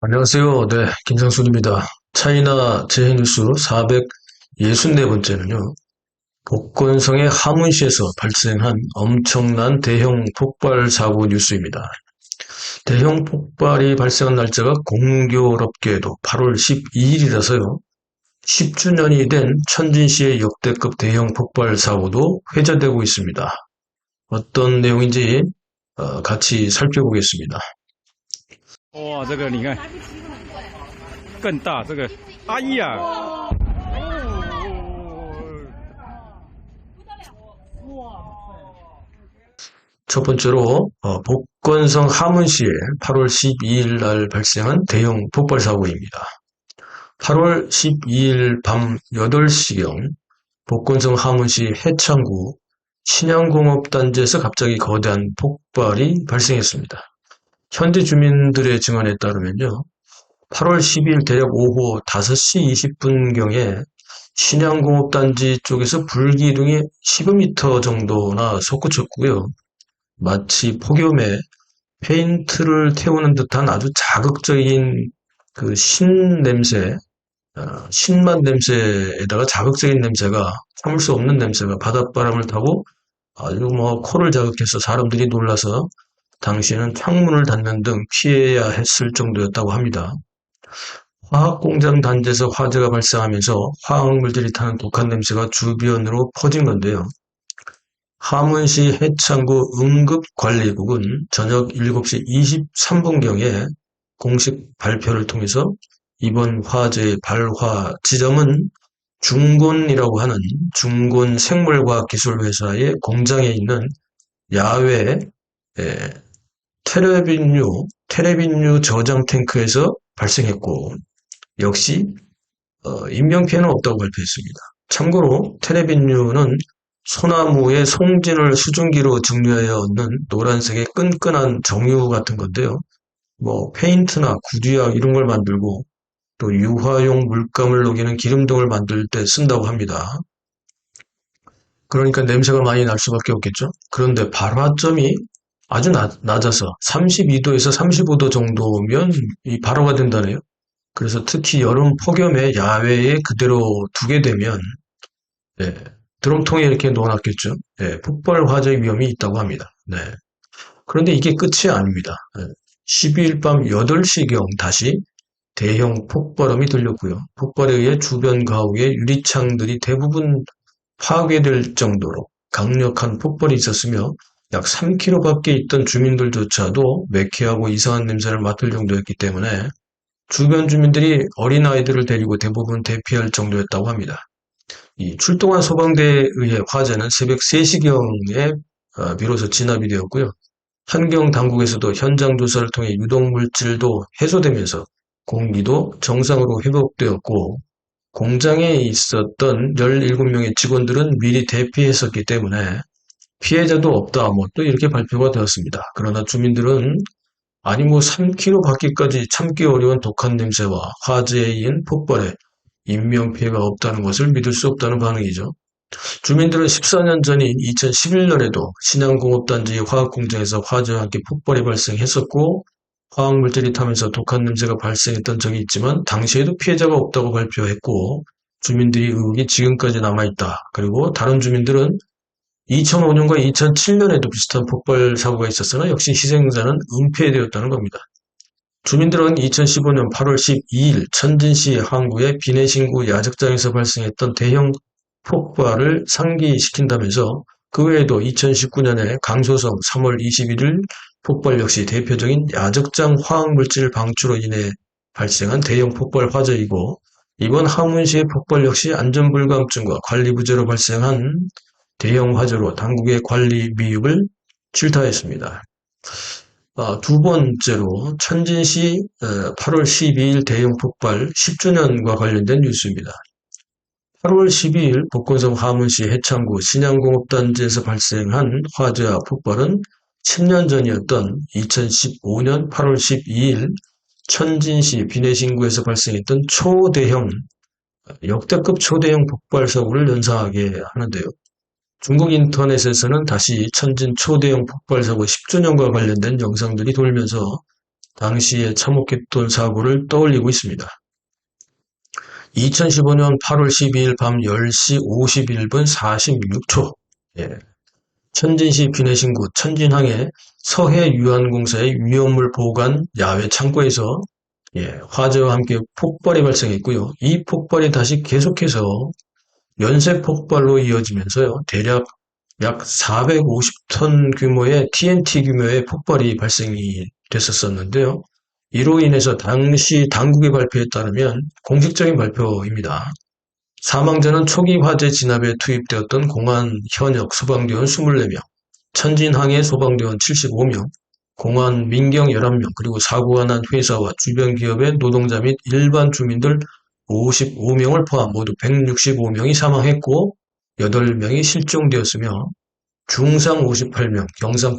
안녕하세요. 네, 김상순입니다. 차이나 재해 뉴스 464번째는요, 복건성의 하문시에서 발생한 엄청난 대형 폭발 사고 뉴스입니다. 대형 폭발이 발생한 날짜가 공교롭게도 8월 12일이라서요, 10주년이 된 천진시의 역대급 대형 폭발 사고도 회자되고 있습니다. 어떤 내용인지 같이 살펴보겠습니다. 哇，这个你看更大，这个，哎呀，첫 번째로 복건성 하문시에 8월 12일 날 발생한 대형 폭발 사고입니다. 8월 12일 밤 8시경 복건성 하문시 해창구 신양공업단지에서 갑자기 거대한 폭발이 발생했습니다. 현지 주민들의 증언에 따르면요. 8월 12일 대략 오후 5시 20분경에 신양공업단지 쪽에서 불기둥이 15m 정도나 솟구쳤고요. 마치 폭염에 페인트를 태우는 듯한 아주 자극적인 그 신맛 냄새에다가 자극적인 냄새가, 참을 수 없는 냄새가 바닷바람을 타고 아주 코를 자극해서 사람들이 놀라서 당시에는 창문을 닫는 등 피해야 했을 정도였다고 합니다. 화학공장 단지에서 화재가 발생하면서 화학물질이 타는 독한 냄새가 주변으로 퍼진 건데요. 하문시 해창구 응급관리국은 저녁 7시 23분경에 공식 발표를 통해서 이번 화재의 발화 지점은 중곤이라고 하는 중곤생물과학기술회사의 공장에 있는 야외 테레빈유 저장 탱크에서 발생했고, 역시 인명피해는 없다고 발표했습니다. 참고로 테레빈유는 소나무의 송진을 수증기로 증류하여 얻는 노란색의 끈끈한 정유 같은 건데요. 페인트나 구두약 이런 걸 만들고 또 유화용 물감을 녹이는 기름 등을 만들 때 쓴다고 합니다. 그러니까 냄새가 많이 날 수밖에 없겠죠. 그런데 발화점이 아주 낮아서 32도에서 35도 정도면 이 발화가 된다네요. 그래서 특히 여름 폭염에 야외에 그대로 두게 되면 드럼통에 이렇게 넣어놨겠죠. 폭발 화재 위험이 있다고 합니다. 그런데 이게 끝이 아닙니다. 12일 밤 8시경 다시 대형 폭발음이 들렸고요. 폭발에 의해 주변 가옥의 유리창들이 대부분 파괴될 정도로 강력한 폭발이 있었으며 약 3km 밖에 있던 주민들조차도 매캐하고 이상한 냄새를 맡을 정도였기 때문에 주변 주민들이 어린아이들을 데리고 대부분 대피할 정도였다고 합니다. 이 출동한 소방대에 의해 화재는 새벽 3시경에 비로소 진압이 되었고요. 환경 당국에서도 현장 조사를 통해 유독물질도 해소되면서 공기도 정상으로 회복되었고, 공장에 있었던 17명의 직원들은 미리 대피했었기 때문에 피해자도 없다, 또 이렇게 발표가 되었습니다. 그러나 주민들은 3km 밖에까지 참기 어려운 독한 냄새와 화재에 이은 폭발에 인명피해가 없다는 것을 믿을 수 없다는 반응이죠. 주민들은 14년 전인 2011년에도 신양공업단지 화학공장에서 화재와 함께 폭발이 발생했었고, 화학물질이 타면서 독한 냄새가 발생했던 적이 있지만 당시에도 피해자가 없다고 발표했고, 주민들의 의혹이 지금까지 남아있다. 그리고 다른 주민들은 2005년과 2007년에도 비슷한 폭발 사고가 있었으나 역시 희생자는 은폐되었다는 겁니다. 주민들은 2015년 8월 12일 천진시 항구의 비내신구 야적장에서 발생했던 대형 폭발을 상기시킨다면서 그 외에도 2019년에 강소성 3월 21일 폭발 역시 대표적인 야적장 화학물질 방출로 인해 발생한 대형 폭발 화재이고, 이번 하문시의 폭발 역시 안전불감증과 관리 부재로 발생한 대형 화재로 당국의 관리 미흡을 질타했습니다. 두 번째로 천진시 8월 12일 대형 폭발 10주년과 관련된 뉴스입니다. 8월 12일 복건성 하문시 해창구 신양공업단지에서 발생한 화재와 폭발은 10년 전이었던 2015년 8월 12일 천진시 비내신구에서 발생했던 역대급 초대형 폭발 사고를 연상하게 하는데요. 중국 인터넷에서는 다시 천진 초대형 폭발 사고 10주년과 관련된 영상들이 돌면서 당시에 참혹했던 사고를 떠올리고 있습니다. 2015년 8월 12일 밤 10시 51분 46초, 천진시 비내신구 천진항의 서해 유한공사의 위험물 보관 야외 창고에서 화재와 함께 폭발이 발생했고요. 이 폭발이 다시 계속해서 연쇄 폭발로 이어지면서요. 대략 약 450톤 규모의 TNT 규모의 폭발이 발생이 됐었는데요. 이로 인해서 당시 당국의 발표에 따르면 공식적인 발표입니다. 사망자는 초기 화재 진압에 투입되었던 공안 현역 소방대원 24명, 천진항해 소방대원 75명, 공안 민경 11명, 그리고 사고가 난 회사와 주변 기업의 노동자 및 일반 주민들 55명을 포함 모두 165명이 사망했고 8명이 실종되었으며 중상 58명, 경상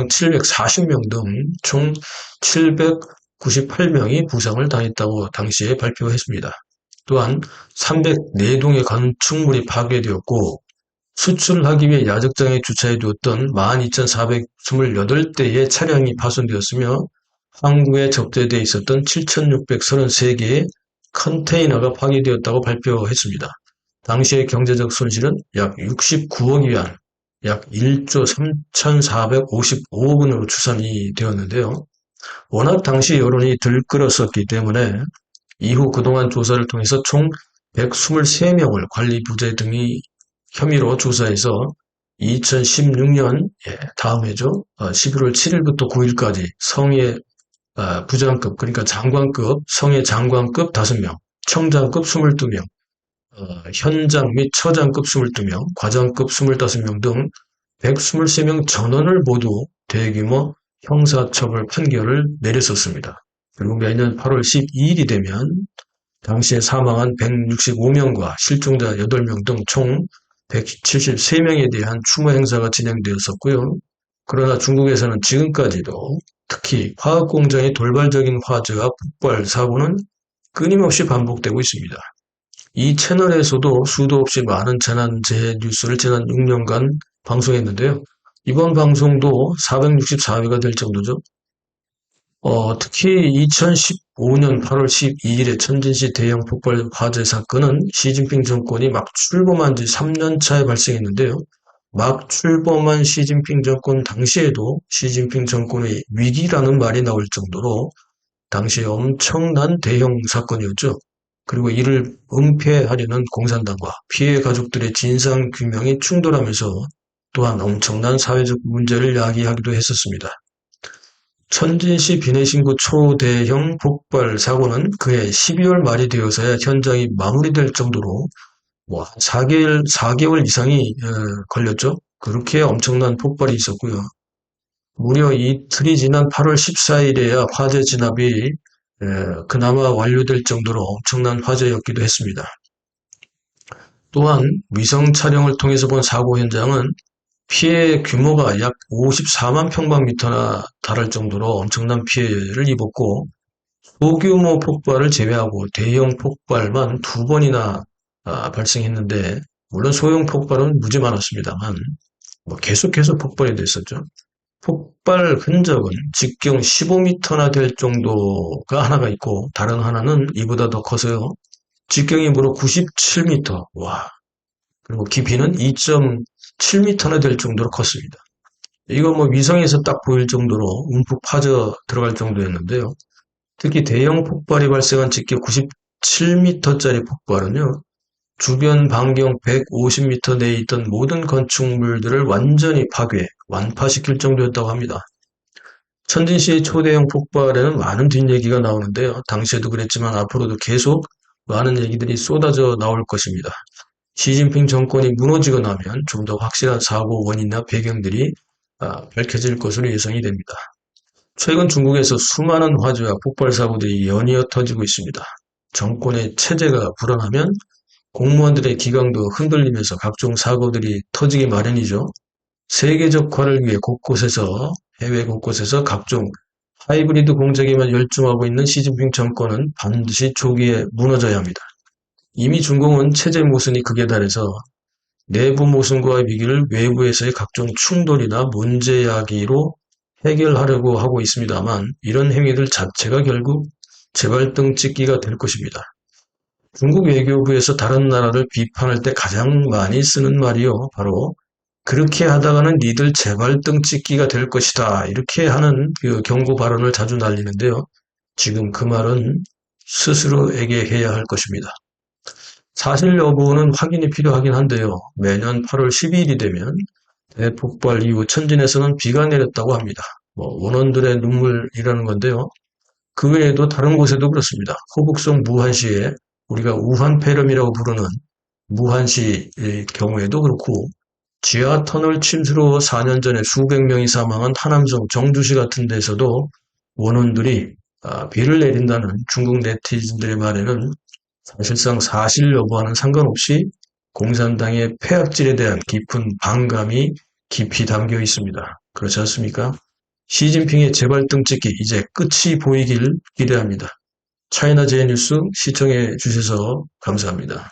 740명 등 총 798명이 부상을 당했다고 당시에 발표했습니다. 또한 304동의 건축물이 파괴되었고 수출하기 위해 야적장에 주차해두었던 12,428대의 차량이 파손되었으며 항구에 접대되어 있었던 7,633개의 컨테이너가 파괴되었다고 발표했습니다. 당시의 경제적 손실은 약 69억 위안, 약 1조 3,455억 원으로 추산이 되었는데요. 워낙 당시 여론이 들끓었었기 때문에 이후 그동안 조사를 통해서 총 123명을 관리 부재 등의 혐의로 조사해서 2016년 다음 해죠. 11월 7일부터 9일까지 성해 부장급, 그러니까 장관급, 성해 장관급 5명, 청장급 22명, 현장 및 처장급 22명, 과장급 25명 등 123명 전원을 모두 대규모 형사처벌 판결을 내렸었습니다. 그리고 매년 8월 12일이 되면 당시에 사망한 165명과 실종자 8명 등 총 173명에 대한 추모 행사가 진행되었었고요. 그러나 중국에서는 지금까지도 특히 화학공장의 돌발적인 화재와 폭발 사고는 끊임없이 반복되고 있습니다. 이 채널에서도 수도 없이 많은 재난재해 뉴스를 지난 6년간 방송했는데요. 이번 방송도 464회가 될 정도죠. 특히 2015년 8월 12일에 천진시 대형 폭발 화재 사건은 시진핑 정권이 막 출범한 지 3년 차에 발생했는데요. 막 출범한 시진핑 정권 당시에도 시진핑 정권의 위기라는 말이 나올 정도로 당시에 엄청난 대형 사건이었죠. 그리고 이를 은폐하려는 공산당과 피해 가족들의 진상 규명이 충돌하면서 또한 엄청난 사회적 문제를 야기하기도 했었습니다. 천진시 비내신구 초대형 폭발 사고는 그해 12월 말이 되어서야 현장이 마무리될 정도로 4개월 이상이 걸렸죠. 그렇게 엄청난 폭발이 있었고요. 무려 이틀이 지난 8월 14일에야 화재 진압이 그나마 완료될 정도로 엄청난 화재였기도 했습니다. 또한 위성 촬영을 통해서 본 사고 현장은 피해 규모가 약 54만 평방미터나 달할 정도로 엄청난 피해를 입었고 소규모 폭발을 제외하고 대형 폭발만 2번이나 발생했는데 물론 소형 폭발은 무지 많았습니다만 계속해서 폭발이 됐었죠. 폭발 흔적은 직경 15m나 될 정도가 하나가 있고 다른 하나는 이보다 더 커서요. 직경이 무려 97m. 와. 그리고 깊이는 2.7m나 될 정도로 컸습니다. 이거 위성에서 딱 보일 정도로 움푹 파져 들어갈 정도였는데요. 특히 대형 폭발이 발생한 직경 97m짜리 폭발은요. 주변 반경 150m 내에 있던 모든 건축물들을 완전히 완파시킬 정도였다고 합니다. 천진시의 초대형 폭발에는 많은 뒷얘기가 나오는데요. 당시에도 그랬지만 앞으로도 계속 많은 얘기들이 쏟아져 나올 것입니다. 시진핑 정권이 무너지고 나면 좀 더 확실한 사고 원인이나 배경들이 밝혀질 것으로 예상이 됩니다. 최근 중국에서 수많은 화재와 폭발 사고들이 연이어 터지고 있습니다. 정권의 체제가 불안하면 공무원들의 기강도 흔들리면서 각종 사고들이 터지기 마련이죠. 세계적화를 위해 해외 곳곳에서 각종 하이브리드 공작에만 열중하고 있는 시진핑 정권은 반드시 조기에 무너져야 합니다. 이미 중공은 체제 모순이 극에 달해서 내부 모순과의 위기를 외부에서의 각종 충돌이나 문제 야기로 해결하려고 하고 있습니다만 이런 행위들 자체가 결국 재발등 찍기가 될 것입니다. 중국 외교부에서 다른 나라를 비판할 때 가장 많이 쓰는 말이요. 바로 그렇게 하다가는 니들 재발등 찍기가 될 것이다. 이렇게 하는 그 경고 발언을 자주 날리는데요. 지금 그 말은 스스로에게 해야 할 것입니다. 사실 여부는 확인이 필요하긴 한데요. 매년 8월 12일이 되면 대폭발 이후 천진에서는 비가 내렸다고 합니다. 원원들의 눈물이라는 건데요. 그 외에도 다른 곳에도 그렇습니다. 호북성 무한시에 우리가 우한폐렴이라고 부르는 무한시의 경우에도 그렇고 지하터널 침수로 4년 전에 수백 명이 사망한 하남성 정주시 같은 데서도 원원들이 비를 내린다는 중국 네티즌들의 말에는 사실상 사실 여부와는 상관없이 공산당의 폐악질에 대한 깊은 반감이 깊이 담겨 있습니다. 그렇지 않습니까? 시진핑의 재발등 찍기 이제 끝이 보이길 기대합니다. 차이나 제이뉴스 시청해 주셔서 감사합니다.